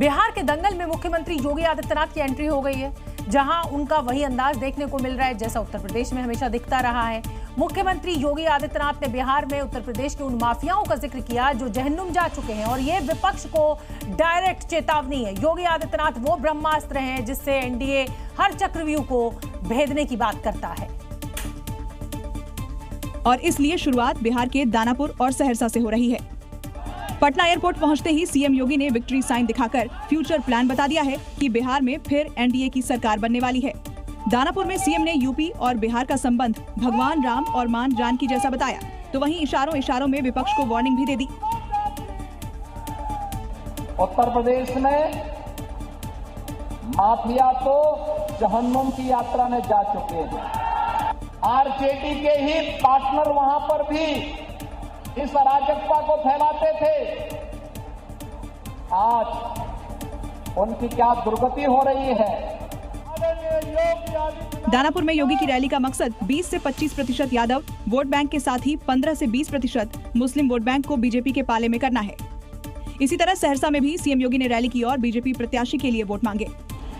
बिहार के दंगल में मुख्यमंत्री योगी आदित्यनाथ की एंट्री हो गई है, जहां उनका वही अंदाज देखने को मिल रहा है जैसा उत्तर प्रदेश में हमेशा दिखता रहा है। मुख्यमंत्री योगी आदित्यनाथ ने बिहार में उत्तर प्रदेश के उन माफियाओं का जिक्र किया जो जहन्नुम जा चुके हैं और ये विपक्ष को डायरेक्ट चेतावनी है। योगी आदित्यनाथ वो ब्रह्मास्त्र हैं जिससे एनडीए हर चक्रव्यूह को भेदने की बात करता है और इसलिए शुरुआत बिहार के दानापुर और सहरसा से हो रही है। पटना एयरपोर्ट पहुंचते ही सीएम योगी ने विक्ट्री साइन दिखाकर फ्यूचर प्लान बता दिया है कि बिहार में फिर एनडीए की सरकार बनने वाली है। दानापुर में सीएम ने यूपी और बिहार का संबंध भगवान राम और मां जानकी जैसा बताया, तो वहीं इशारों में विपक्ष को वार्निंग भी दे दी। उत्तर प्रदेश में माफिया तो जहन्नुम की यात्रा में जा चुके हैं। आरजेडी के ही पार्टनर वहां पर भी इस अराजकता को फैलाते थे। आज उनकी क्या दुर्गति हो रही है। दानापुर में योगी की रैली का मकसद 20 से 25% यादव वोट बैंक के साथ ही 15 से 20% मुस्लिम वोट बैंक को बीजेपी के पाले में करना है। इसी तरह सहरसा में भी सीएम योगी ने रैली की और बीजेपी प्रत्याशी के लिए वोट मांगे।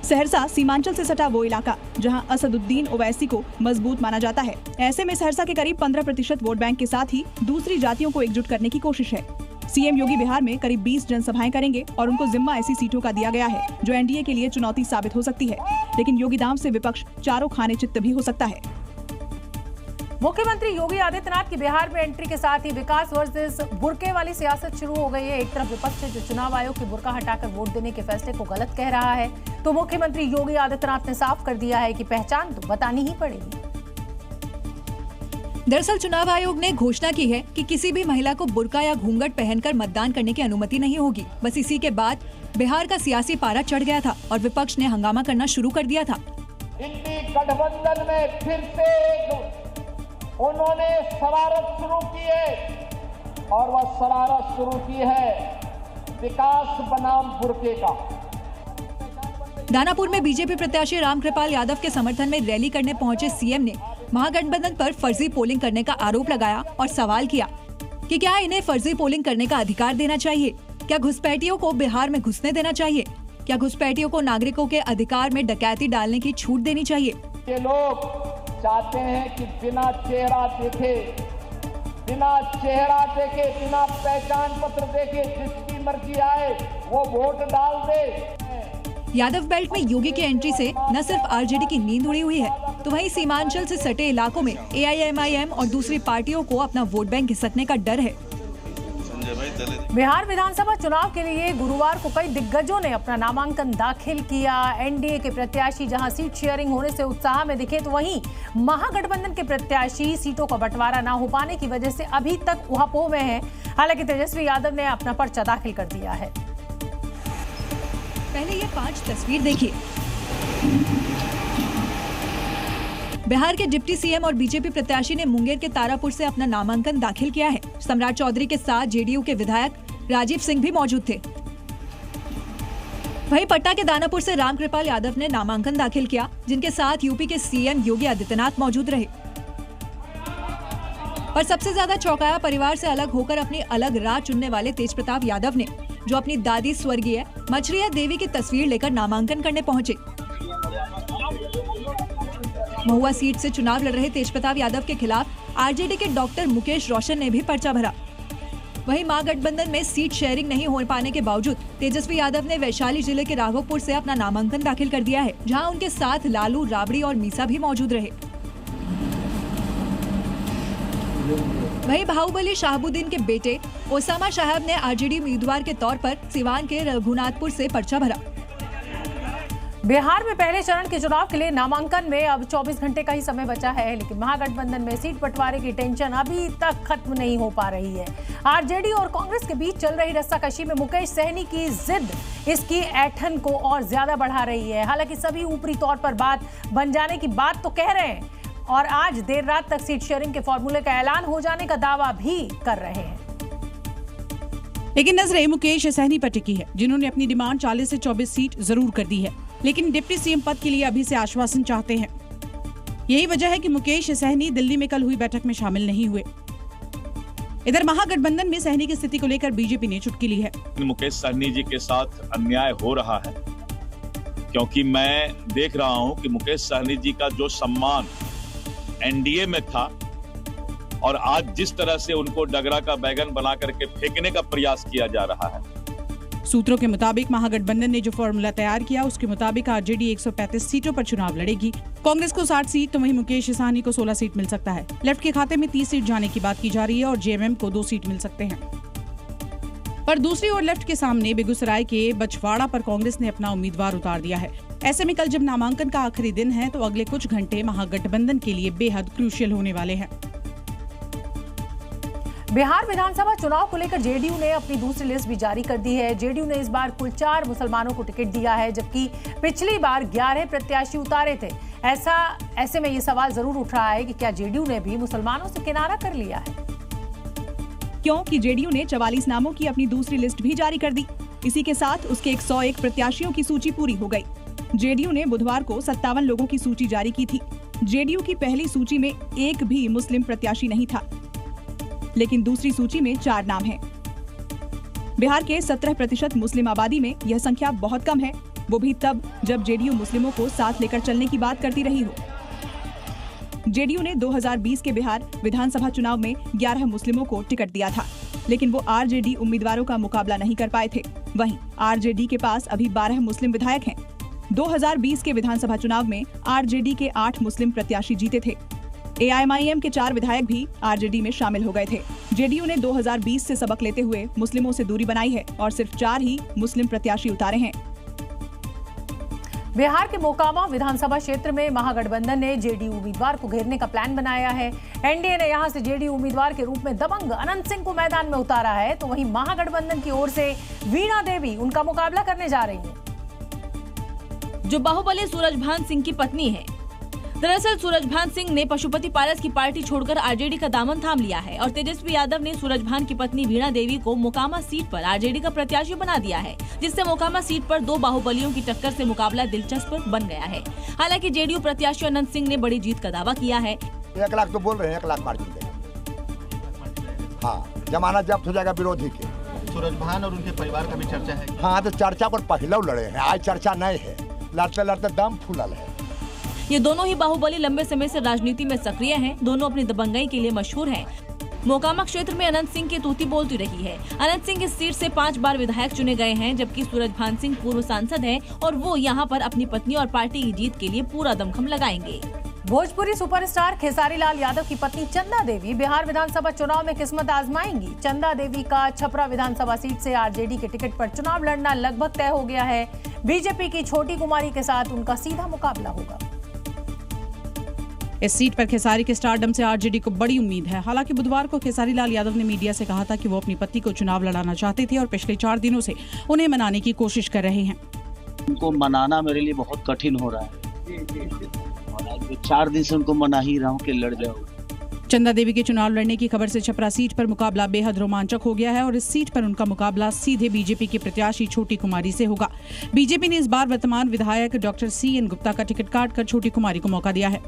सहरसा सीमांचल से सटा वो इलाका जहां असदुद्दीन ओवैसी को मजबूत माना जाता है। ऐसे में सहरसा के करीब 15% वोट बैंक के साथ ही दूसरी जातियों को एकजुट करने की कोशिश है। सीएम योगी बिहार में करीब 20 जनसभाएं करेंगे और उनको जिम्मा ऐसी सीटों का दिया गया है जो एनडीए के लिए चुनौती साबित हो सकती है, लेकिन योगी दाम से विपक्ष चारों खाने चित्त भी हो सकता है। मुख्यमंत्री योगी आदित्यनाथ की बिहार में एंट्री के साथ ही विकास वर्सेस बुर्के वाली सियासत शुरू हो गई है। एक तरफ विपक्ष जो चुनाव आयोग की बुर्का हटाकर वोट देने के फैसले को गलत कह रहा है, तो मुख्यमंत्री योगी आदित्यनाथ ने साफ कर दिया है कि पहचान तो बतानी ही पड़ेगी। दरअसल चुनाव आयोग ने घोषणा की है कि किसी भी महिला को बुर्का या घूंघट पहनकर मतदान करने की अनुमति नहीं होगी। बस इसी के बाद बिहार का सियासी पारा चढ़ गया था और विपक्ष ने हंगामा करना शुरू कर दिया था। इंडी गठबंधन में फिर से उन्होंने शरारत शुरू की है और वह शरारत शुरू की है विकास बनाम बुर्के का। दानापुर में बीजेपी प्रत्याशी रामकृपाल यादव के समर्थन में रैली करने पहुंचे सीएम ने महागठबंधन पर फर्जी पोलिंग करने का आरोप लगाया और सवाल किया कि क्या इन्हें फर्जी पोलिंग करने का अधिकार देना चाहिए? क्या घुसपैठियों को बिहार में घुसने देना चाहिए? क्या घुसपैठियों को नागरिकों के अधिकार में डकैती डालने की छूट देनी चाहिए? ये लोग चाहते हैं कि बिना चेहरा देखे, बिना पहचान पत्र देखे जिसकी मर्जी आए वो वोट डाल दे। यादव बेल्ट में योगी की एंट्री से न सिर्फ आरजेडी की नींद उड़ी हुई है, तो वहीं सीमांचल से सटे इलाकों में एआईएमआईएम और दूसरी पार्टियों को अपना वोट बैंक घिसकने का डर है। बिहार विधानसभा चुनाव के लिए गुरुवार को कई दिग्गजों ने अपना नामांकन दाखिल किया। एनडीए के प्रत्याशी जहां सीट शेयरिंग होने से उत्साह में दिखे, तो वहीं महागठबंधन के प्रत्याशी सीटों का बंटवारा न हो पाने की वजह से अभी तक ऊहापोह में है। हालांकि तेजस्वी यादव ने अपना पर्चा दाखिल कर दिया है। पहले ये 5 तस्वीर देखिए। बिहार के डिप्टी सीएम और बीजेपी प्रत्याशी ने मुंगेर के तारापुर से अपना नामांकन दाखिल किया है। सम्राट चौधरी के साथ जेडीयू के विधायक राजीव सिंह भी मौजूद थे। वहीं पटना के दानापुर से रामकृपाल यादव ने नामांकन दाखिल किया, जिनके साथ यूपी के सीएम योगी आदित्यनाथ मौजूद रहे। और सबसे ज्यादा चौंकाया परिवार से अलग होकर अपनी अलग राह चुनने वाले तेजप्रताप यादव ने, जो अपनी दादी स्वर्गीय मछरिया देवी की तस्वीर लेकर नामांकन करने पहुंचे। महुआ सीट से चुनाव लड़ रहे तेजप्रताप यादव के खिलाफ आरजेडी के डॉक्टर मुकेश रोशन ने भी पर्चा भरा। वहीं महागठबंधन में सीट शेयरिंग नहीं हो पाने के बावजूद तेजस्वी यादव ने वैशाली जिले के राघवपुर से अपना नामांकन दाखिल कर दिया है, जहां उनके साथ लालू, राबड़ी और मीसा भी मौजूद रहे। वहीं बाहुबली शाहबुद्दीन के बेटे ओसामा साहब ने आरजेडी उम्मीदवार के तौर पर सिवान के रघुनाथपुर से पर्चा भरा। बिहार में पहले चरण के चुनाव के लिए नामांकन में अब 24 घंटे का ही समय बचा है, लेकिन महागठबंधन में सीट बंटवारे की टेंशन अभी तक खत्म नहीं हो पा रही है। आरजेडी और कांग्रेस के बीच चल रही रस्साकशी में मुकेश सहनी की जिद इसकी ऐंठन को और ज्यादा बढ़ा रही है। हालांकि सभी ऊपरी तौर पर बात बन जाने की बात तो कह रहे हैं और आज देर रात तक सीट शेयरिंग के फॉर्मूले का ऐलान हो जाने का दावा भी कर रहे हैं। लेकिन नजरें मुकेश सहनी पर टिकी है, जिन्होंने अपनी डिमांड 40 से 24 सीट जरूर कर दी है, लेकिन डिप्टी सीएम पद के लिए अभी से आश्वासन चाहते हैं। यही वजह है कि मुकेश सहनी दिल्ली में कल हुई बैठक में शामिल नहीं हुए। इधर महागठबंधन में सहनी की स्थिति को लेकर बीजेपी ने चुटकी ली है। मुकेश सहनी जी के साथ अन्याय हो रहा है, क्योंकि मैं देख रहा हूं कि मुकेश सहनी जी का जो सम्मान एनडीए में था और आज जिस तरह से उनको डगरा का बैगन बना करके फेंकने का प्रयास किया जा रहा है। सूत्रों के मुताबिक महागठबंधन ने जो फॉर्मूला तैयार किया उसके मुताबिक आरजेडी 135 सीटों पर चुनाव लड़ेगी। कांग्रेस को 60 सीट तो वहीं मुकेश सहनी को 16 सीट मिल सकता है। लेफ्ट के खाते में 30 सीट जाने की बात की जा रही है और जेएमएम को 2 सीट मिल सकते हैं। पर दूसरी ओर लेफ्ट के सामने बेगूसराय के बछवाड़ा पर कांग्रेस ने अपना उम्मीदवार उतार दिया है। ऐसे में कल जब नामांकन का आखिरी दिन है तो अगले कुछ घंटे महागठबंधन के लिए बेहद क्रूशियल होने वाले हैं। बिहार विधानसभा चुनाव को लेकर जेडीयू ने अपनी दूसरी लिस्ट भी जारी कर दी है। जेडीयू ने इस बार कुल 4 मुसलमानों को टिकट दिया है, जबकि पिछली बार 11 प्रत्याशी उतारे थे। ऐसे में ये सवाल जरूर उठ रहा है कि क्या जेडीयू ने भी मुसलमानों से किनारा कर लिया है, क्योंकि जेडीयू ने 44 नामों की अपनी दूसरी लिस्ट भी जारी कर दी। इसी के साथ उसके 101 प्रत्याशियों की सूची पूरी हो गई। जेडीयू ने बुधवार को 57 लोगों की सूची जारी की थी। जेडीयू की पहली सूची में एक भी मुस्लिम प्रत्याशी नहीं था, लेकिन दूसरी सूची में 4 नाम हैं। बिहार के 17% मुस्लिम आबादी में यह संख्या बहुत कम है, वो भी तब जब जेडीयू मुस्लिमों को साथ लेकर चलने की बात करती रही हो। जेडीयू ने 2020 के बिहार विधानसभा चुनाव में 11 मुस्लिमों को टिकट दिया था, लेकिन वो आरजेडी उम्मीदवारों का मुकाबला नहीं कर पाए थे। वहीं आरजेडी के पास अभी 12 मुस्लिम विधायक हैं। 2020 के विधानसभा चुनाव में आरजेडी के 8 मुस्लिम प्रत्याशी जीते थे। एआईएमआईएम के 4 विधायक भी आरजेडी में शामिल हो गए थे। जेडीयू ने 2020 से सबक लेते हुए मुस्लिमों से दूरी बनाई है और सिर्फ 4 ही मुस्लिम प्रत्याशी उतारे हैं। बिहार के मोकामा विधानसभा क्षेत्र में महागठबंधन ने जेडीयू उम्मीदवार को घेरने का प्लान बनाया है। एनडीए ने यहां से जेडीयू उम्मीदवार के रूप में दबंग अनंत सिंह को मैदान में उतारा है, तो वहीं महागठबंधन की ओर से वीणा देवी उनका मुकाबला करने जा रही हैं, जो बाहुबली सूरजभान सिंह की पत्नी है। दरअसल सूरजभान सिंह ने पशुपति पारस की पार्टी छोड़कर आरजेडी का दामन थाम लिया है और तेजस्वी यादव ने सूरजभान की पत्नी वीणा देवी को मोकामा सीट पर आरजेडी का प्रत्याशी बना दिया है, जिससे मोकामा सीट पर 2 बाहुबलियों की टक्कर से मुकाबला दिलचस्प बन गया है। हालांकि जेडीयू प्रत्याशी अनंत सिंह ने बड़ी जीत का दावा किया है। 1 लाख तो बोल रहे हैं, 1 लाख मार्जिन देगा। हाँ, जमानत जब्त हो जाएगा विरोधी के। सूरजभान और उनके परिवार का भी चर्चा है। हाँ, तो चर्चा पर पहले लड़े हैं, आज चर्चा नहीं है। लड़ते लड़ते दम फूलल है। ये दोनों ही बाहुबली लंबे समय से राजनीति में सक्रिय हैं। दोनों अपनी दबंगई के लिए मशहूर हैं। मोकामा क्षेत्र में अनंत सिंह की तूती बोलती रही है। अनंत सिंह इस सीट से 5 बार विधायक चुने गए हैं, जबकि सूरजभान सिंह पूर्व सांसद हैं और वो यहाँ पर अपनी पत्नी और पार्टी की जीत के लिए पूरा दमखम लगाएंगे। भोजपुरी सुपरस्टार खेसारी लाल यादव की पत्नी चंदा देवी बिहार विधानसभा चुनाव में किस्मत आजमाएंगी। चंदा देवी का छपरा विधानसभा सीट से आरजेडी के टिकट पर चुनाव लड़ना लगभग तय हो गया है। बीजेपी की छोटी कुमारी के साथ उनका सीधा मुकाबला होगा। इस सीट पर खेसारी के स्टारडम से आरजेडी को बड़ी उम्मीद है। हालांकि बुधवार को खेसारी लाल यादव ने मीडिया से कहा था कि वो अपनी पति को चुनाव लड़ाना चाहते थे और पिछले 4 दिनों से उन्हें मनाने की कोशिश कर रहे हैं। उनको मनाना मेरे लिए बहुत कठिन हो रहा है और आज 4 दिन से उनको मना ही रहा हूँ कि लड़ जाओ। चंदा देवी के चुनाव लड़ने की खबर से छपरा सीट पर मुकाबला बेहद रोमांचक हो गया है और इस सीट पर उनका मुकाबला सीधे बीजेपी की प्रत्याशी छोटी कुमारी से होगा। बीजेपी ने इस बार वर्तमान विधायक डॉक्टर CN गुप्ता का टिकट काटकर छोटी कुमारी को मौका दिया है।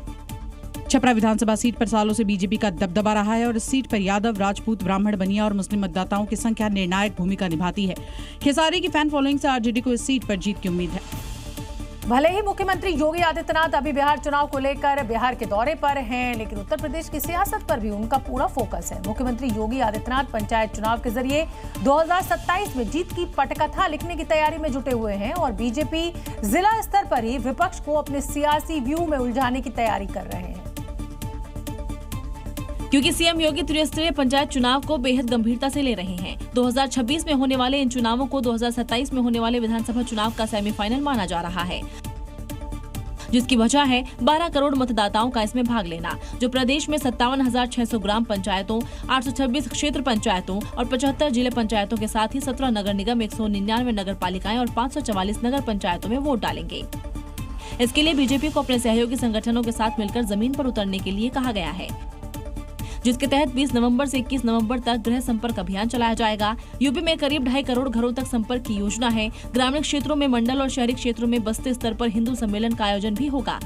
छपरा विधानसभा सीट पर सालों से बीजेपी का दबदबा रहा है और इस सीट पर यादव, राजपूत, ब्राह्मण, बनिया और मुस्लिम मतदाताओं की संख्या निर्णायक भूमिका निभाती है। खेसारी की फैन फॉलोइंग से आरजेडी को इस सीट पर जीत की उम्मीद है। भले ही मुख्यमंत्री योगी आदित्यनाथ अभी बिहार चुनाव को लेकर बिहार के दौरे पर हैं, लेकिन उत्तर प्रदेश की सियासत पर भी उनका पूरा फोकस है। मुख्यमंत्री योगी आदित्यनाथ पंचायत चुनाव के जरिए 2027 में जीत की पटकथा लिखने की तैयारी में जुटे हुए हैं और बीजेपी जिला स्तर पर ही विपक्ष को अपने सियासी व्यू में उलझाने की तैयारी कर रहे हैं। क्योंकि सीएम योगी त्रिस्तरीय पंचायत चुनाव को बेहद गंभीरता से ले रहे हैं। 2026 में होने वाले इन चुनावों को 2027 में होने वाले विधानसभा चुनाव का सेमीफाइनल माना जा रहा है, जिसकी वजह है 12 करोड़ मतदाताओं का इसमें भाग लेना, जो प्रदेश में 57,600 ग्राम पंचायतों, 826 क्षेत्र पंचायतों और 75 जिले पंचायतों के साथ ही 17 नगर निगम, 199 नगर पालिकाएं और 544 नगर पंचायतों में वोट डालेंगे। इसके लिए बीजेपी को अपने सहयोगी संगठनों के साथ मिलकर जमीन पर उतरने के लिए कहा गया है, जिसके तहत 20 नवंबर से 21 नवंबर तक गृह संपर्क अभियान चलाया जाएगा। यूपी में करीब 2.5 करोड़ घरों तक संपर्क की योजना है। ग्रामीण क्षेत्रों में मंडल और शहरी क्षेत्रों में बस्ती स्तर पर हिंदू सम्मेलन का आयोजन भी होगा।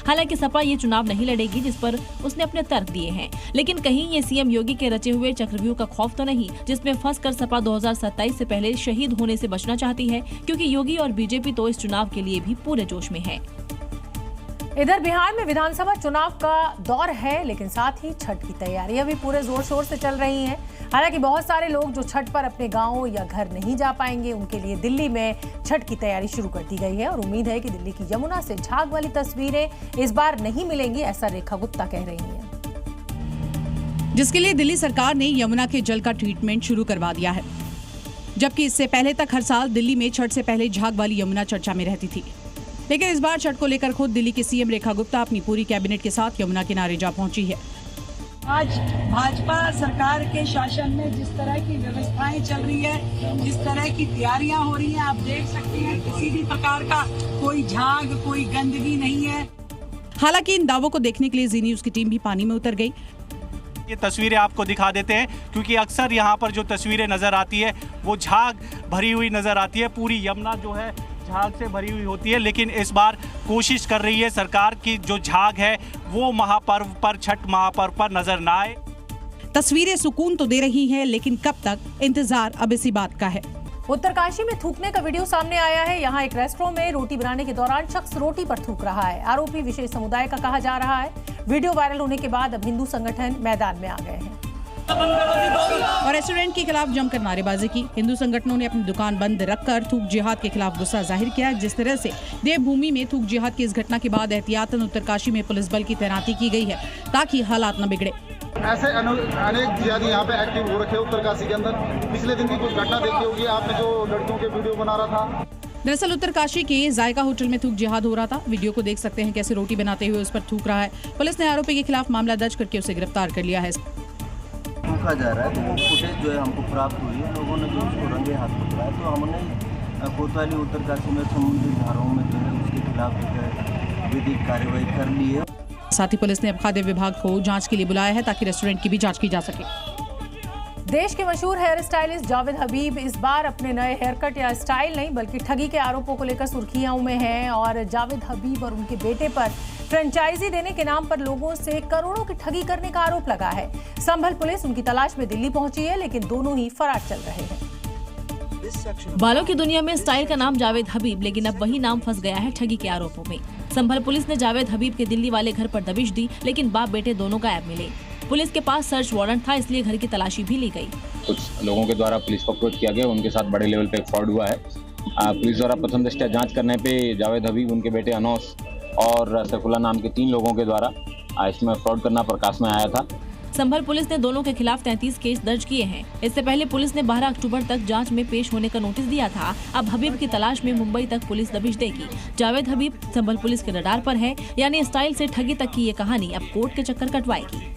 हालांकि सपा ये चुनाव नहीं लड़ेगी, जिस पर उसने अपने तर्क दिए हैं। लेकिन कहीं ये सीएम योगी के रचे हुए चक्रव्यूह का खौफ तो नहीं, जिसमें फंसकर सपा 2027 से पहले शहीद होने से बचना चाहती है, क्योंकि योगी और बीजेपी तो इस चुनाव के लिए भी पूरे जोश में है। इधर बिहार में विधानसभा चुनाव का दौर है, लेकिन साथ ही छठ की तैयारियां भी पूरे जोर शोर से चल रही हैं। हालांकि बहुत सारे लोग जो छठ पर अपने गांव या घर नहीं जा पाएंगे, उनके लिए दिल्ली में छठ की तैयारी शुरू कर दी गई है और उम्मीद है कि दिल्ली की यमुना से झाग वाली तस्वीरें इस बार नहीं मिलेंगी, ऐसा रेखा गुप्ता कह रही हैं। जिसके लिए दिल्ली सरकार ने यमुना के जल का ट्रीटमेंट शुरू करवा दिया है, जबकि इससे पहले तक हर साल दिल्ली में छठ से पहले झाग वाली यमुना चर्चा में रहती थी। लेकिन इस बार छठ को लेकर खुद दिल्ली के सीएम रेखा गुप्ता अपनी पूरी कैबिनेट के साथ यमुना किनारे जा पहुंची है। आज भाजपा सरकार के शासन में जिस तरह की व्यवस्थाएं चल रही है, जिस तरह की तैयारियां हो रही हैं, आप देख सकते हैं किसी भी प्रकार का कोई झाग, कोई गंदगी नहीं है। हालांकि इन दावों को देखने के लिए जी न्यूज़ की टीम भी पानी में उतर गई। ये तस्वीरें आपको दिखा देते हैं, क्योंकि अक्सर यहाँ पर जो तस्वीरें नजर आती है वो झाग भरी हुई नजर आती है। पूरी यमुना जो है झाग से भरी हुई होती है, लेकिन इस बार कोशिश कर रही है सरकार की जो झाग है वो महापर्व पर, छठ महापर्व पर नजर ना आए। तस्वीरें सुकून तो दे रही हैं, लेकिन कब तक, इंतजार अब इसी बात का है। उत्तरकाशी में थूकने का वीडियो सामने आया है। यहाँ एक रेस्टोरेंट में रोटी बनाने के दौरान शख्स रोटी पर थूक रहा है। आरोपी विशेष समुदाय का कहा जा रहा है। वीडियो वायरल होने के बाद अब हिंदू संगठन मैदान में आ गए हैं और रेस्टोरेंट के खिलाफ जमकर नारेबाजी की। हिंदू संगठनों ने अपनी दुकान बंद रखकर थूक जिहाद के खिलाफ गुस्सा जाहिर किया। जिस तरह से देवभूमि में थूक जिहाद की इस घटना के बाद एहतियातन उत्तरकाशी में पुलिस बल की तैनाती की गई है, ताकि हालात न बिगड़े। ऐसे अनेक जिहादी यहाँ पे एक्टिव हो रखे उत्तरकाशी के अंदर। पिछले दिन की कुछ घटना देखी होगी आपने, जो लड़कियों के वीडियो बना रहा था। दरअसल उत्तरकाशी के जायका होटल में थूक जिहाद हो रहा था। वीडियो को देख सकते हैं कैसे रोटी बनाते हुए उस पर थूक रहा है। पुलिस ने आरोपी के खिलाफ मामला दर्ज करके उसे गिरफ्तार कर लिया है। थूका जा रहा है, तो वो फुटेज जो है हमको प्राप्त हुई है, लोगों ने जो उसको रंगे हाथ पकड़ा है, तो हमने कोतवाली उत्तरकाशी में संबंधित धाराओं में जो है उसके खिलाफ विधिक कार्रवाई कर ली है। साथ ही पुलिस ने अब खाद्य विभाग को जांच के लिए बुलाया है, ताकि रेस्टोरेंट की भी जांच की जा सके। देश के मशहूर हेयर स्टाइलिस्ट जावेद हबीब इस बार अपने नए हेयर कट या स्टाइल नहीं, बल्कि ठगी के आरोपों को लेकर सुर्खियों में हैं। और जावेद हबीब और उनके बेटे पर फ्रेंचाइजी देने के नाम पर लोगों से करोड़ों की ठगी करने का आरोप लगा है। संभल पुलिस उनकी तलाश में दिल्ली पहुंची है, लेकिन दोनों ही फरार चल रहे हैं। बालों की दुनिया में स्टाइल का नाम जावेद हबीब, लेकिन अब वही नाम फंस गया है ठगी के आरोपों में। संभल पुलिस ने जावेद हबीब के दिल्ली वाले घर पर दबिश दी, लेकिन बाप बेटे दोनों गायब मिले। पुलिस के पास सर्च वारंट था, इसलिए घर की तलाशी भी ली गई। कुछ लोगों के द्वारा पुलिस को अप्रोच किया गया, उनके साथ बड़े लेवल पे फ्रॉड हुआ है। पुलिस द्वारा प्रथम दृष्टया जांच करने पे जावेद हबीब, उनके बेटे अनौस और सैफुल्ला नाम के 3 लोगों के द्वारा इसमें फ्रॉड करना प्रकाश में आया था। संभल पुलिस ने दोनों के खिलाफ 33 केस दर्ज किए हैं। इससे पहले पुलिस ने 12 अक्टूबर तक जांच में पेश होने का नोटिस दिया था। अब हबीब की तलाश में मुंबई तक पुलिस दबिश देगी। जावेद हबीब संभल पुलिस के रडार पर है, यानी स्टाइल से ठगी तक की ये कहानी अब कोर्ट के चक्कर कटवाएगी।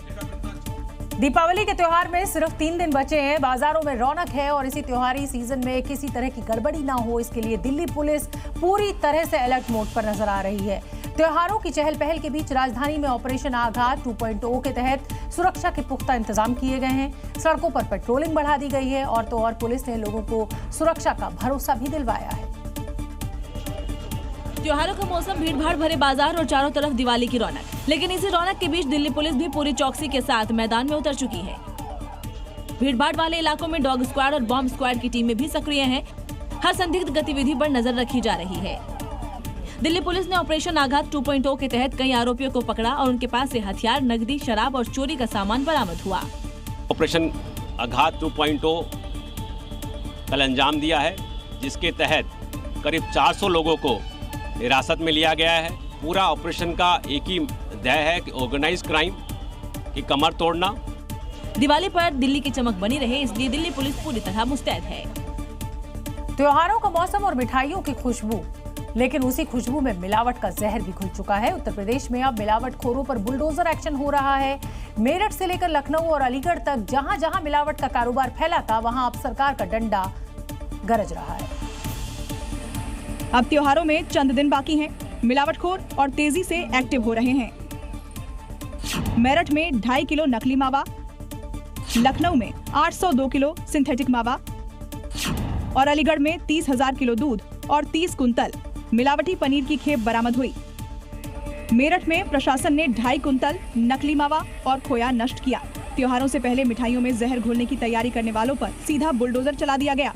दीपावली के त्योहार में सिर्फ 3 दिन बचे हैं। बाजारों में रौनक है और इसी त्योहारी सीजन में किसी तरह की गड़बड़ी ना हो, इसके लिए दिल्ली पुलिस पूरी तरह से अलर्ट मोड पर नजर आ रही है। त्योहारों की चहल पहल के बीच राजधानी में ऑपरेशन आघात 2.0 के तहत सुरक्षा के पुख्ता इंतजाम किए गए हैं। सड़कों पर पेट्रोलिंग बढ़ा दी गई है और तो और पुलिस ने लोगों को सुरक्षा का भरोसा भी दिलवाया है। त्योहारों का मौसम, भीड़ भाड़ भरे बाजार और चारों तरफ दिवाली की रौनक। लेकिन इसी रौनक के बीच दिल्ली पुलिस भी पूरी चौकसी के साथ मैदान में उतर चुकी है। भीड़ भाड़ वाले इलाकों में डॉग स्क्वाड और बॉम्ब स्क्वाड की टीमें भी सक्रिय हैं। हर संदिग्ध गतिविधि पर नजर रखी जा रही है। दिल्ली पुलिस ने ऑपरेशन आघात 2.0 के तहत कई आरोपियों को पकड़ा और उनके पास से हथियार, नकदी, शराब और चोरी का सामान बरामद हुआ। ऑपरेशन आघात 2.0 कल अंजाम दिया है, जिसके तहत करीब 400 लोगों को हिरासत में लिया गया है। पूरा ऑपरेशन का एक ही ध्येय है कि ऑर्गेनाइज क्राइम की कमर तोड़ना। दिवाली पर दिल्ली की चमक बनी रहे, इसलिए दिल्ली पुलिस पूरी तरह मुस्तैद है। त्योहारों का मौसम और मिठाइयों की खुशबू, लेकिन उसी खुशबू में मिलावट का जहर भी घुल चुका है। उत्तर प्रदेश में अब मिलावटखोरों पर बुलडोजर एक्शन हो रहा है। मेरठ से लेकर लखनऊ और अलीगढ़ तक जहां जहां मिलावट का कारोबार फैला था, वहां अब सरकार का डंडा गरज रहा है। अब त्योहारों में चंद दिन बाकी हैं। मिलावटखोर और तेजी से एक्टिव हो रहे हैं। मेरठ में 2.5 किलो नकली मावा, लखनऊ में 802 किलो सिंथेटिक मावा और अलीगढ़ में 30,000 किलो दूध और 30 कुंतल मिलावटी पनीर की खेप बरामद हुई। मेरठ में प्रशासन ने 2.5 कुंतल नकली मावा और खोया नष्ट किया। त्योहारों से पहले मिठाइयों में जहर घोलने की तैयारी करने वालों पर सीधा बुलडोजर चला दिया गया।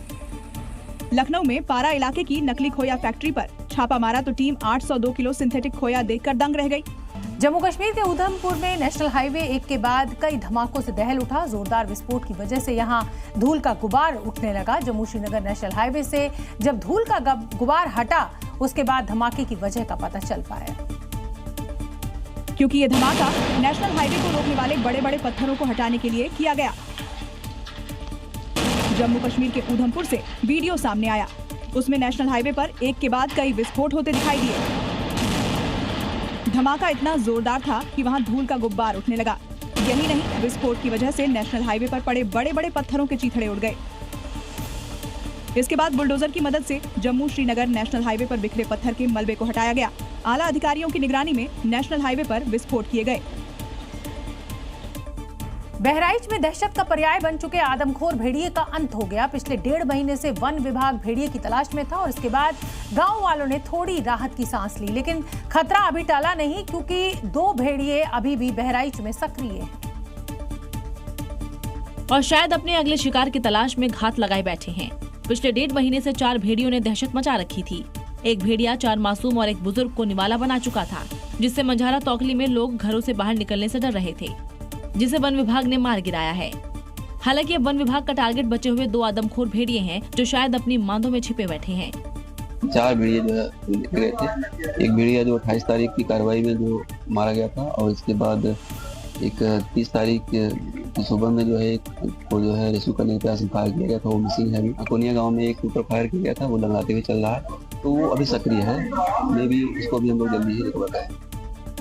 लखनऊ में पारा इलाके की नकली खोया फैक्ट्री पर छापा मारा तो टीम 802 किलो सिंथेटिक खोया देखकर दंग रह गई। जम्मू कश्मीर के उधमपुर में नेशनल हाईवे एक के बाद कई धमाकों से दहल उठा। जोरदार विस्फोट की वजह से यहां धूल का गुबार उठने लगा। जम्मू श्रीनगर नेशनल हाईवे से जब धूल का गुबार हटा, उसके बाद धमाके की वजह का पता चल पाया। क्योंकि ये धमाका नेशनल हाईवे को रोकने वाले बड़े बड़े पत्थरों को हटाने के लिए किया गया। जम्मू कश्मीर के उधमपुर से वीडियो सामने आया। उसमें नेशनल हाईवे पर एक के बाद कई विस्फोट होते दिखाई दिए। धमाका इतना जोरदार था कि वहां धूल का गुब्बार उठने लगा। यही नहीं, विस्फोट की वजह से नेशनल हाईवे पर पड़े बड़े बड़े पत्थरों के चीथड़े उड़ गए। इसके बाद बुलडोजर की मदद से जम्मू श्रीनगर नेशनल हाईवे पर बिखरे पत्थर के मलबे को हटाया गया। आला अधिकारियों की निगरानी में नेशनल हाईवे पर विस्फोट किए गए। बहराइच में दहशत का पर्याय बन चुके आदमखोर भेड़िए का अंत हो गया। पिछले 1.5 महीने से वन विभाग भेड़िए की तलाश में था और इसके बाद गांव वालों ने थोड़ी राहत की सांस ली, लेकिन खतरा अभी टला नहीं, क्योंकि 2 भेड़िए अभी भी बहराइच में सक्रिय हैं और शायद अपने अगले शिकार की तलाश में घात लगाए बैठे हैं। पिछले 1.5 महीने से 4 भेड़ियों ने दहशत मचा रखी थी। एक भेड़िया 4 मासूम और एक बुजुर्ग को निवाला बना चुका था, जिससे मंझारा तौकली में लोग घरों से बाहर निकलने से डर रहे थे, जिसे वन विभाग ने मार गिराया है। हालांकि अब वन विभाग का टारगेट बचे हुए 2 आदमखोर भेड़िए हैं, जो शायद अपनी मांदों में छिपे बैठे हैं। 4 भेड़िए जो है गए थे। एक भेड़िया जो 28 तारीख की कार्रवाई में जो मारा गया था, और इसके बाद एक 30 तारीख की सुबह में जो है एक को जो है रेस्क्यू करने का प्रयास फायर किया गया था, वो मिसिंग है। अकोनिया गाँव में एक ऊपर फायर किया गया था, वो लंगाते हुए चल रहा है, तो वो अभी सक्रिय है। मे भी उसको भी हम लोग जल्दी ही रिकवर करें।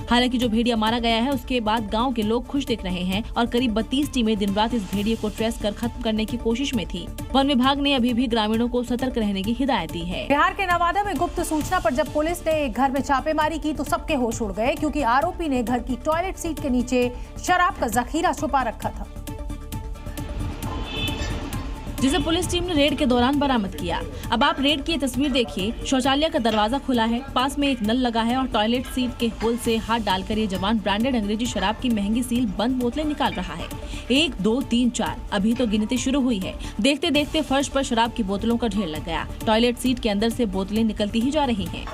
हालांकि जो भेड़िया मारा गया है उसके बाद गांव के लोग खुश दिख रहे हैं और करीब 32 टीमें दिन रात इस भेड़िए को ट्रेस कर खत्म करने की कोशिश में थी। वन विभाग ने अभी भी ग्रामीणों को सतर्क रहने की हिदायत दी है। बिहार के नवादा में गुप्त सूचना पर जब पुलिस ने एक घर में छापेमारी की तो सबके होश उड़ गए, क्योंकि आरोपी ने घर की टॉयलेट सीट के नीचे शराब का जखीरा छुपा रखा था, जिसे पुलिस टीम ने रेड के दौरान बरामद किया। अब आप रेड की तस्वीर देखिए। शौचालय का दरवाजा खुला है, पास में एक नल लगा है और टॉयलेट सीट के होल से हाथ डालकर ये जवान ब्रांडेड अंग्रेजी शराब की महंगी सील बंद बोतलें निकाल रहा है। 1 2 3 4 अभी तो गिनती शुरू हुई है। देखते देखते फर्श पर शराब की बोतलों का ढेर लग गया। टॉयलेट सीट के अंदर से बोतलें निकलती ही जा रही है।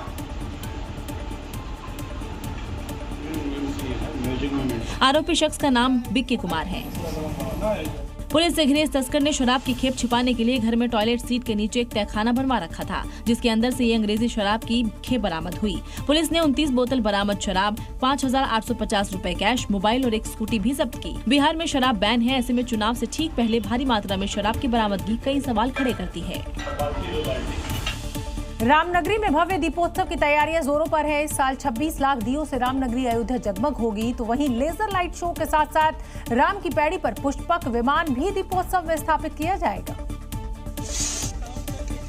आरोपी शख्स का नाम बिक्की कुमार है। पुलिस से घिरे इस तस्कर ने शराब की खेप छिपाने के लिए घर में टॉयलेट सीट के नीचे एक तहखाना बनवा रखा था, जिसके अंदर से ये अंग्रेजी शराब की खेप बरामद हुई। पुलिस ने 29 बोतल बरामद शराब, 5,850 रुपए कैश, मोबाइल और एक स्कूटी भी जब्त की। बिहार में शराब बैन है, ऐसे में चुनाव से ठीक पहले भारी मात्रा में शराब की बरामदगी कई सवाल खड़े करती है। रामनगरी में भव्य दीपोत्सव की तैयारियां जोरों पर है। इस साल 26 लाख दियों से रामनगरी अयोध्या जगमग होगी, तो वहीं लेजर लाइट शो के साथ साथ राम की पैड़ी पर पुष्पक विमान भी दीपोत्सव में स्थापित किया जाएगा,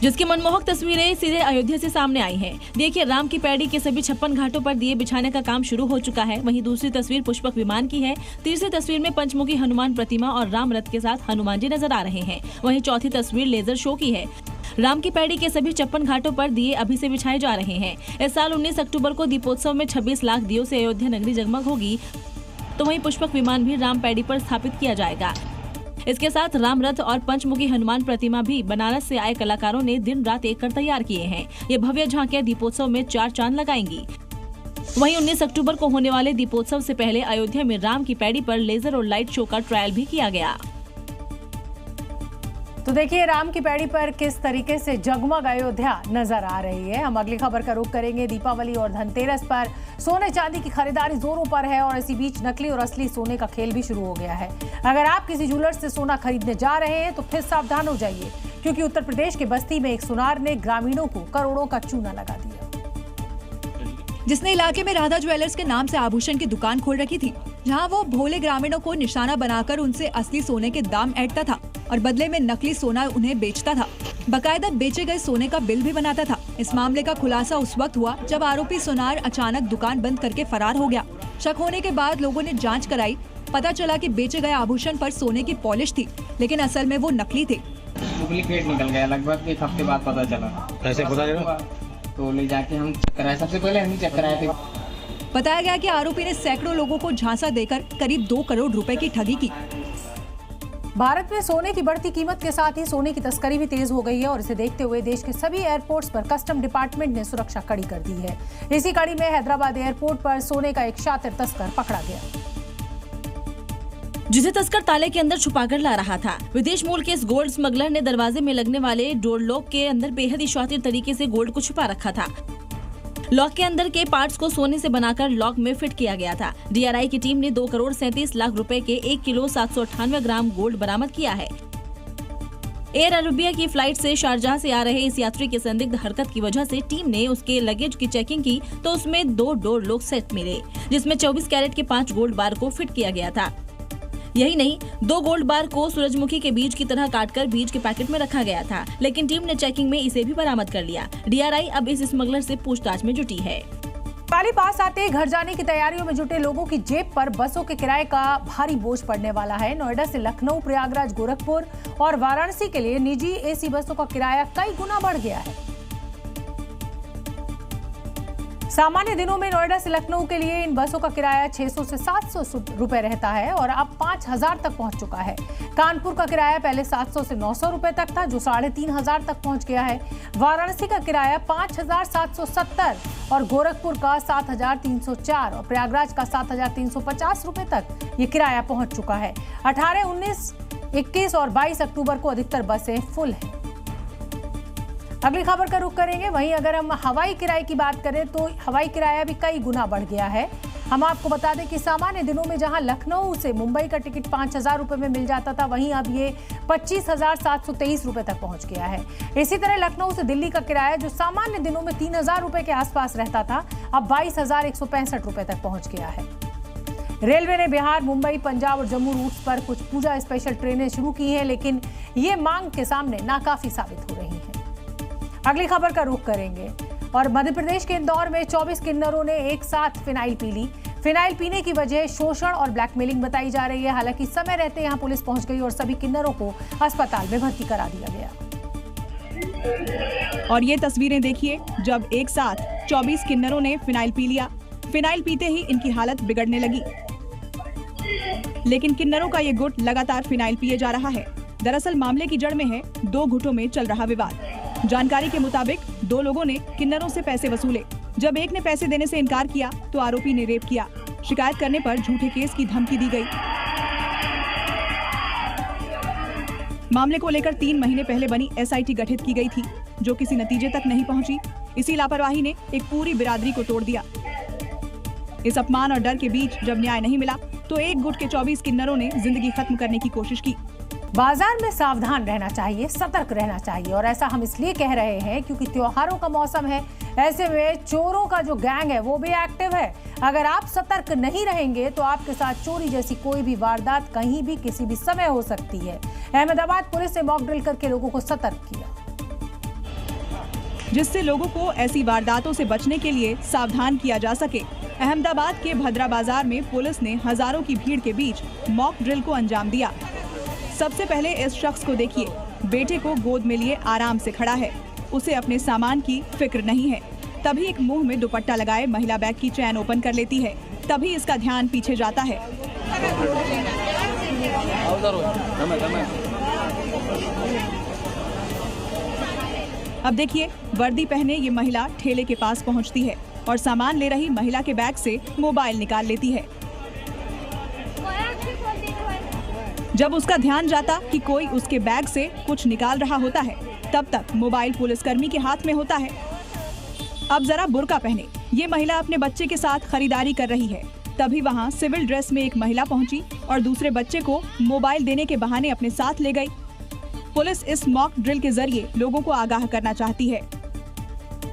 जिसकी मनमोहक तस्वीरें सीधे अयोध्या से सामने आई हैं। देखिए, राम की पैड़ी के सभी 56 घाटों पर दिए बिछाने का काम शुरू हो चुका है। वहीं दूसरी तस्वीर पुष्पक विमान की है। तीसरी तस्वीर में पंचमुखी हनुमान प्रतिमा और राम रथ के साथ हनुमान जी नजर आ रहे हैं। वहीं चौथी तस्वीर लेजर शो की है। राम की पैड़ी के सभी 56 घाटों पर दिए अभी से बिछाए जा रहे हैं। इस साल 19 अक्टूबर को दीपोत्सव में 26 लाख दियों से अयोध्या नगरी जगमग होगी, तो वहीं पुष्पक विमान भी राम पैड़ी पर स्थापित किया जाएगा। इसके साथ राम रथ और पंचमुखी हनुमान प्रतिमा भी बनारस से आए कलाकारों ने दिन रात एक कर तैयार किए हैं। ये भव्य झांकियां दीपोत्सव में 4 चांद लगाएंगी। वहीं 19 अक्टूबर को होने वाले दीपोत्सव से पहले अयोध्या में राम की पैड़ी पर लेजर और लाइट शो का ट्रायल भी किया गया। तो देखिए, राम की पैड़ी पर किस तरीके से जगमग अयोध्या नजर आ रही है। हम अगली खबर का रुख करेंगे। दीपावली और धनतेरस पर सोने चांदी की खरीदारी जोरों पर है और इसी बीच नकली और असली सोने का खेल भी शुरू हो गया है। अगर आप किसी ज्वेलर से सोना खरीदने जा रहे हैं तो फिर सावधान हो जाइए, क्योंकि उत्तर प्रदेश के बस्ती में एक सुनार ने ग्रामीणों को करोड़ों का चूना लगा दिया। जिसने इलाके में राधा ज्वेलर्स के नाम से आभूषण की दुकान खोल रखी थी, जहां वो भोले ग्रामीणों को निशाना बनाकर उनसे असली सोने के दाम ऐंठता था और बदले में नकली सोना उन्हें बेचता था। बकायदा बेचे गए सोने का बिल भी बनाता था। इस मामले का खुलासा उस वक्त हुआ जब आरोपी सुनार अचानक दुकान बंद करके फरार हो गया। शक होने के बाद लोगों ने जांच कराई। पता चला कि बेचे गए आभूषण पर सोने की पॉलिश थी, लेकिन असल में वो नकली थे। डुप्लीकेट निकल गया। लगभग एक हफ्ते बाद पता चला। कैसे पता चला? तो ले जाके हम चेक कराए। सबसे पहले हम ही चेक कराए थे। बताया गया कि आरोपी ने सैकड़ों लोगों को झांसा देकर करीब 2 करोड़ रुपए की ठगी की। भारत में सोने की बढ़ती कीमत के साथ ही सोने की तस्करी भी तेज हो गई है और इसे देखते हुए देश के सभी एयरपोर्ट्स पर कस्टम डिपार्टमेंट ने सुरक्षा कड़ी कर दी है। इसी कड़ी में हैदराबाद एयरपोर्ट पर सोने का एक शातिर तस्कर पकड़ा गया, जिसे तस्कर ताले के अंदर छुपाकर ला रहा था। विदेश मूल के इस गोल्ड स्मगलर ने दरवाजे में लगने वाले डोर लॉक के अंदर बेहद ही शातिर तरीके से गोल्ड को छुपा रखा था। लॉक के अंदर के पार्ट्स को सोने से बनाकर लॉक में फिट किया गया था। डीआरआई की टीम ने 2 करोड़ 37 लाख रुपए के 1 किलो 798 ग्राम गोल्ड बरामद किया है। एयर अरेबिया की फ्लाइट से शारजाह से आ रहे इस यात्री की संदिग्ध हरकत की वजह से टीम ने उसके लगेज की चेकिंग की तो उसमें 2 डोर लॉक सेट मिले, जिसमें 24 कैरेट के 5 गोल्ड बार को फिट किया गया था। यही नहीं, 2 गोल्ड बार को सूरजमुखी के बीज की तरह काटकर बीज के पैकेट में रखा गया था, लेकिन टीम ने चेकिंग में इसे भी बरामद कर लिया। डीआरआई अब इस स्मगलर से पूछताछ में जुटी है। दिवाली पास आते ही घर जाने की तैयारियों में जुटे लोगों की जेब पर बसों के किराए का भारी बोझ पड़ने वाला है। नोएडा से लखनऊ, प्रयागराज, गोरखपुर और वाराणसी के लिए निजी एसी बसों का किराया कई गुना बढ़ गया है। सामान्य दिनों में नोएडा से लखनऊ के लिए इन बसों का किराया 600 से 700 रुपए रहता है और अब 5000 तक पहुंच चुका है। कानपुर का किराया पहले 700 से 900 रुपए तक था, जो 3500 तक पहुंच गया है। वाराणसी का किराया 5770 और गोरखपुर का 7304 और प्रयागराज का 7350 रुपए तक ये किराया पहुंच चुका है। 18, 19, 21 और 22 अक्टूबर को अधिकतर बसें फुल हैं। अगली खबर का रुख करेंगे। वहीं अगर हम हवाई किराए की बात करें तो हवाई किराया भी कई गुना बढ़ गया है। हम आपको बता दें कि सामान्य दिनों में जहां लखनऊ से मुंबई का टिकट 5000 रुपए में मिल जाता था, वहीं अब ये 25,723 रुपए तक पहुंच गया है। इसी तरह लखनऊ से दिल्ली का किराया जो सामान्य दिनों में 3000 रुपए के आसपास रहता था, अब 22,165 रुपए तक पहुंच गया है। रेलवे ने बिहार, मुंबई, पंजाब और जम्मू रूट्स पर कुछ पूजा स्पेशल ट्रेनें शुरू की हैं, लेकिन ये मांग के सामने नाकाफी साबित हो रही हैं। अगली खबर का रुख करेंगे और मध्य प्रदेश के इंदौर में 24 किन्नरों ने एक साथ फिनाइल पी ली। फिनाइल पीने की वजह शोषण और ब्लैकमेलिंग बताई जा रही है। हालांकि समय रहते यहां पुलिस पहुंच गई और सभी किन्नरों को अस्पताल में भर्ती करा दिया गया। और ये तस्वीरें देखिए, जब एक साथ 24 किन्नरों ने फिनाइल पी लिया। फिनाइल पीते ही इनकी हालत बिगड़ने लगी, लेकिन किन्नरों का ये गुट लगातार फिनाइल पिए जा रहा है। दरअसल मामले की जड़ में है 2 गुटों में चल रहा विवाद। जानकारी के मुताबिक 2 लोगों ने किन्नरों से पैसे वसूले। जब एक ने पैसे देने से इनकार किया तो आरोपी ने रेप किया। शिकायत करने पर झूठे केस की धमकी दी गई। मामले को लेकर 3 महीने पहले बनी एसआईटी गठित की गई थी, जो किसी नतीजे तक नहीं पहुंची। इसी लापरवाही ने एक पूरी बिरादरी को तोड़ दिया। इस अपमान और डर के बीच जब न्याय नहीं मिला तो एक गुट के 24 किन्नरों ने जिंदगी खत्म करने की कोशिश की। बाजार में सावधान रहना चाहिए, सतर्क रहना चाहिए और ऐसा हम इसलिए कह रहे हैं क्योंकि त्योहारों का मौसम है। ऐसे में चोरों का जो गैंग है वो भी एक्टिव है। अगर आप सतर्क नहीं रहेंगे तो आपके साथ चोरी जैसी कोई भी वारदात कहीं भी किसी भी समय हो सकती है। अहमदाबाद पुलिस ने मॉक ड्रिल करके लोगों को सतर्क किया, जिससे लोगों को ऐसी वारदातों से बचने के लिए सावधान किया जा सके। अहमदाबाद के भद्रा बाजार में पुलिस ने हजारों की भीड़ के बीच मॉक ड्रिल को अंजाम दिया। सबसे पहले इस शख्स को देखिए, बेटे को गोद में लिए आराम से खड़ा है। उसे अपने सामान की फिक्र नहीं है। तभी एक मुंह में दुपट्टा लगाए महिला बैग की चैन ओपन कर लेती है। तभी इसका ध्यान पीछे जाता है। अब देखिए, वर्दी पहने ये महिला ठेले के पास पहुंचती है और सामान ले रही महिला के बैग से मोबाइल निकाल लेती है। जब उसका ध्यान जाता कि कोई उसके बैग से कुछ निकाल रहा होता है, तब तक मोबाइल पुलिसकर्मी के हाथ में होता है। अब जरा बुर्का पहने ये महिला अपने बच्चे के साथ खरीदारी कर रही है। तभी वहाँ सिविल ड्रेस में एक महिला पहुँची और दूसरे बच्चे को मोबाइल देने के बहाने अपने साथ ले गई। पुलिस इस मॉक ड्रिल के जरिए लोगों को आगाह करना चाहती है।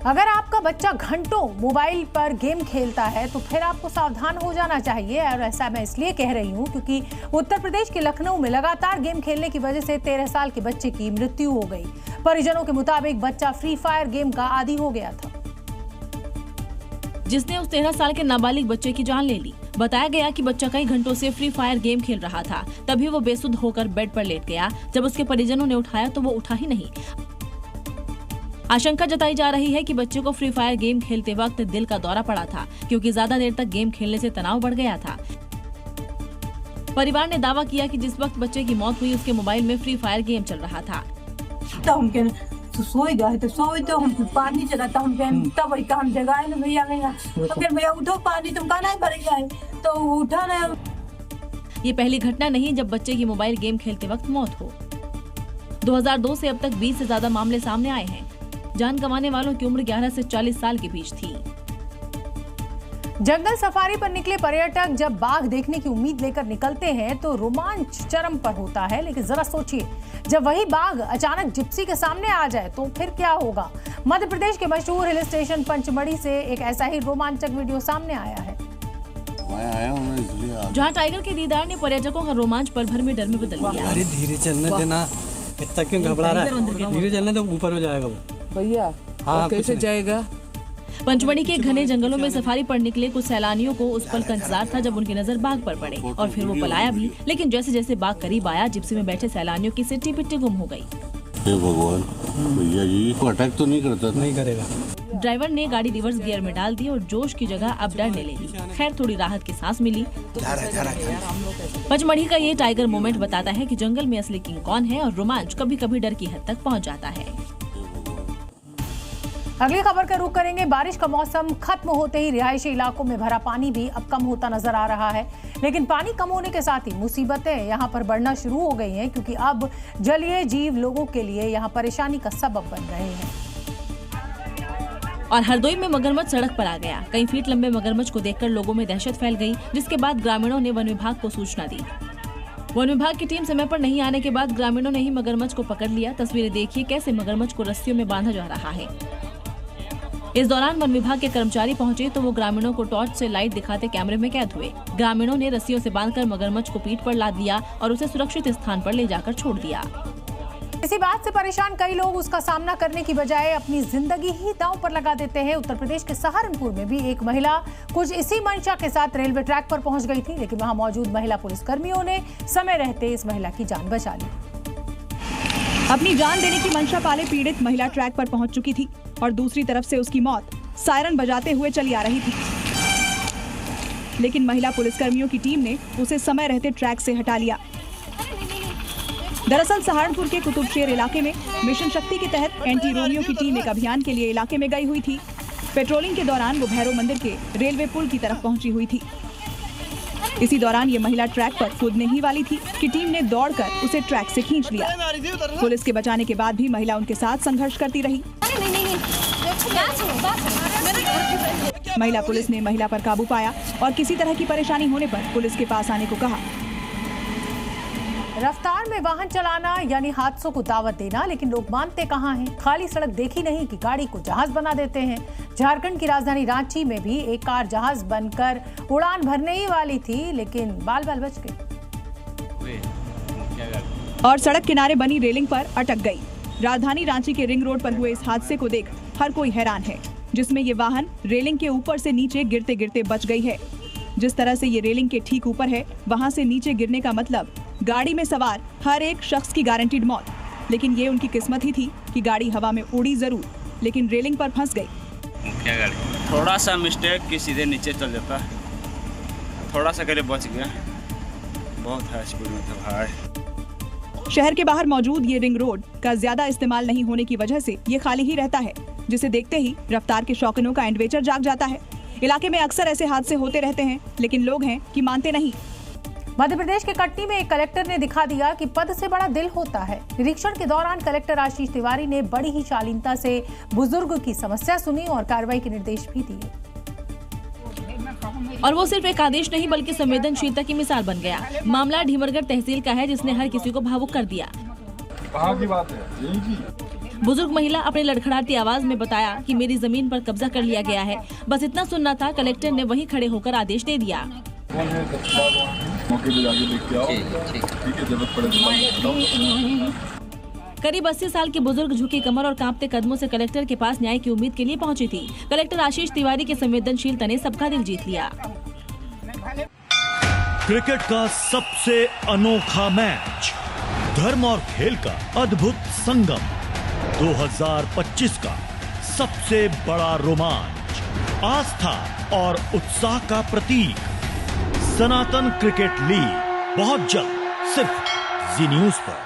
अगर आपका बच्चा घंटों मोबाइल पर गेम खेलता है तो फिर आपको सावधान हो जाना चाहिए। और ऐसा मैं इसलिए कह रही हूं क्योंकि उत्तर प्रदेश के लखनऊ में लगातार गेम खेलने की वजह से 13 साल के बच्चे की मृत्यु हो गई। परिजनों के मुताबिक बच्चा फ्री फायर गेम का आदी हो गया था, जिसने उस 13 साल के नाबालिग बच्चे की जान ले ली। बताया गया कि बच्चा कई घंटों से फ्री फायर गेम खेल रहा था। तभी वो बेसुध होकर बेड पर लेट गया। जब उसके परिजनों ने उठाया तो वो उठा ही नहीं। आशंका जताई जा रही है कि बच्चे को फ्री फायर गेम खेलते वक्त दिल का दौरा पड़ा था, क्योंकि ज्यादा देर तक गेम खेलने से तनाव बढ़ गया था। परिवार ने दावा किया कि जिस वक्त बच्चे की मौत हुई उसके मोबाइल में फ्री फायर गेम चल रहा था। तो सोई गए तो सोई तो हम पानी चलाता हूँ तब वही काम जगाए ना भैया गया तो फिर भैया उठो पानी तुम कहा नहीं भर गए तो उठा नहीं। ये पहली घटना नहीं जब बच्चे की मोबाइल गेम खेलते वक्त मौत हो। 2002 से अब तक 20 से ज्यादा मामले सामने आए हैं। जान गंवाने वालों की उम्र 11 से 40 साल के बीच थी। जंगल सफारी पर निकले पर्यटक जब बाघ देखने की उम्मीद लेकर निकलते हैं तो रोमांच चरम पर होता है, लेकिन जरा सोचिए जब वही बाघ अचानक जिप्सी के सामने आ जाए तो फिर क्या होगा। मध्य प्रदेश के मशहूर हिल स्टेशन पंचमढ़ी से एक ऐसा ही रोमांचक वीडियो सामने आया है, जहां टाइगर के दीदार ने पर्यटकों का रोमांच पल भर में डर में बदल दिया। अरे धीरे चलने देना, इतना क्यों घबरा रहा है? धीरे चलने तो ऊपर हो जाएगा वो भैया। हाँ, कैसे जाएगा? पंचमढ़ी के घने जंगलों में सफारी पर निकले कुछ सैलानियों को उस पल का इंतजार था जब उनकी नजर बाघ पर पड़े और फिर वो पलाया भी, लेकिन जैसे जैसे बाघ करीब आया जिप्सी में बैठे सैलानियों की सिट्टी पिट्टी गुम हो गई। हे भगवान, भैया जी को अटैक तो नहीं करता? नहीं करेगा। ड्राइवर ने गाड़ी रिवर्स गियर में डाल दी और जोश की जगह अब डरने लगी। खैर थोड़ी राहत की सांस मिली। पंचमढ़ी का ये टाइगर मोमेंट बताता है कि जंगल में असली किंग कौन है और रोमांच कभी कभी डर की हद तक पहुंच जाता है। अगली खबर का रुख करेंगे। बारिश का मौसम खत्म होते ही रिहायशी इलाकों में भरा पानी भी अब कम होता नजर आ रहा है, लेकिन पानी कम होने के साथ ही मुसीबतें यहां पर बढ़ना शुरू हो गई हैं, क्योंकि अब जलीय जीव लोगों के लिए यहां परेशानी का सबब बन रहे हैं। और हरदोई में मगरमच्छ सड़क पर आ गया। कई फीट लंबे मगरमच्छ को देखकर लोगों में दहशत फैल गई, जिसके बाद ग्रामीणों ने वन विभाग को सूचना दी। वन विभाग की टीम समय पर नहीं आने के बाद ग्रामीणों ने ही मगरमच्छ को पकड़ लिया। तस्वीरें देखिए कैसे मगरमच्छ को रस्सियों में बांधा जा रहा है। इस दौरान वन विभाग के कर्मचारी पहुंचे तो वो ग्रामीणों को टॉर्च से लाइट दिखाते कैमरे में कैद हुए। ग्रामीणों ने रस्सियों से बांधकर मगरमच्छ को पीठ पर लाद लिया और उसे सुरक्षित स्थान पर ले जाकर छोड़ दिया। इसी बात से परेशान कई लोग उसका सामना करने की बजाय अपनी जिंदगी ही दांव पर लगा देते हैं। उत्तर प्रदेश के सहारनपुर में भी एक महिला कुछ इसी मंशा के साथ रेलवे ट्रैक पर पहुंच गई थी, लेकिन वहां मौजूद महिला पुलिसकर्मियों ने समय रहते इस महिला की जान बचा ली। अपनी जान देने की मंशा पाले पीड़ित महिला ट्रैक पर पहुंच चुकी थी और दूसरी तरफ से उसकी मौत सायरन बजाते हुए चली आ रही थी, लेकिन महिला पुलिसकर्मियों की टीम ने उसे समय रहते ट्रैक से हटा लिया। दरअसल सहारनपुर के कुतुबशेर इलाके में मिशन शक्ति के तहत एंटी रोमियो की टीम एक अभियान के लिए इलाके में गई हुई थी। पेट्रोलिंग के दौरान वो भैरव मंदिर के रेलवे पुल की तरफ पहुंची हुई थी। इसी दौरान ये महिला ट्रैक पर कूदने ही वाली थी कि टीम ने दौड़कर उसे ट्रैक से खींच लिया। पुलिस के बचाने के बाद भी महिला उनके साथ संघर्ष करती रही। महिला पुलिस ने महिला पर काबू पाया और किसी तरह की परेशानी होने पर पुलिस के पास आने को कहा। रफ्तार में वाहन चलाना यानी हादसों को दावत देना, लेकिन लोग मानते कहाँ हैं। खाली सड़क देखी नहीं कि गाड़ी को जहाज बना देते हैं। झारखंड की राजधानी रांची में भी एक कार जहाज बनकर उड़ान भरने ही वाली थी, लेकिन बाल बाल बच गई और सड़क किनारे बनी रेलिंग पर अटक गई। राजधानी रांची के रिंग रोड पर हुए इस हादसे को देख हर कोई हैरान है, जिसमें ये वाहन रेलिंग के ऊपर से नीचे गिरते गिरते बच गई है। जिस तरह से ये रेलिंग के ठीक ऊपर है, वहां से नीचे गिरने का मतलब गाड़ी में सवार हर एक शख्स की गारंटीड मौत। लेकिन ये उनकी किस्मत ही थी कि गाड़ी हवा में उड़ी जरूर, लेकिन रेलिंग पर फंस गई। क्या गाड़ी थोड़ा सा मिस्टेक कि सीधे नीचे चल जाता, थोड़ा सा करीब बच गया। बहुत हाई स्पीड में था भाई। शहर के बाहर मौजूद ये रिंग रोड का ज्यादा इस्तेमाल नहीं होने की वजह से ये खाली ही रहता है, जिसे देखते ही रफ्तार के शौकीनों का एडवेंचर जाग जाता है। इलाके में अक्सर ऐसे हादसे होते रहते हैं, लेकिन लोग हैं कि मानते नहीं। मध्य प्रदेश के कटनी में एक कलेक्टर ने दिखा दिया कि पद से बड़ा दिल होता है। निरीक्षण के दौरान कलेक्टर आशीष तिवारी ने बड़ी ही शालीनता से बुजुर्ग की समस्या सुनी और कार्रवाई के निर्देश भी दिए। और वो सिर्फ एक आदेश नहीं बल्कि संवेदनशीलता की मिसाल बन गया। मामला ढीमरगढ़ तहसील का है, जिसने हर किसी को भावुक कर दिया। कहाँ की बात है? बुजुर्ग महिला अपने लड़खड़ाती आवाज में बताया कि मेरी जमीन पर कब्जा कर लिया गया है। बस इतना सुनना था, कलेक्टर ने वहीं खड़े होकर आदेश दे दिया। मौके पे जाके देख के आओ। ठीक है, जरूरत पड़े तो करीब 80 साल के बुजुर्ग झुकी कमर और कांपते कदमों से कलेक्टर के पास न्याय की उम्मीद के लिए पहुंची थी। कलेक्टर आशीष तिवारी के संवेदनशीलता ने सबका दिल जीत लिया। क्रिकेट का सबसे अनोखा मैच, धर्म और खेल का अद्भुत संगम, 2025 का सबसे बड़ा रोमांच, आस्था और उत्साह का प्रतीक सनातन क्रिकेट लीग बहुत जल्द सिर्फ जी न्यूज पर।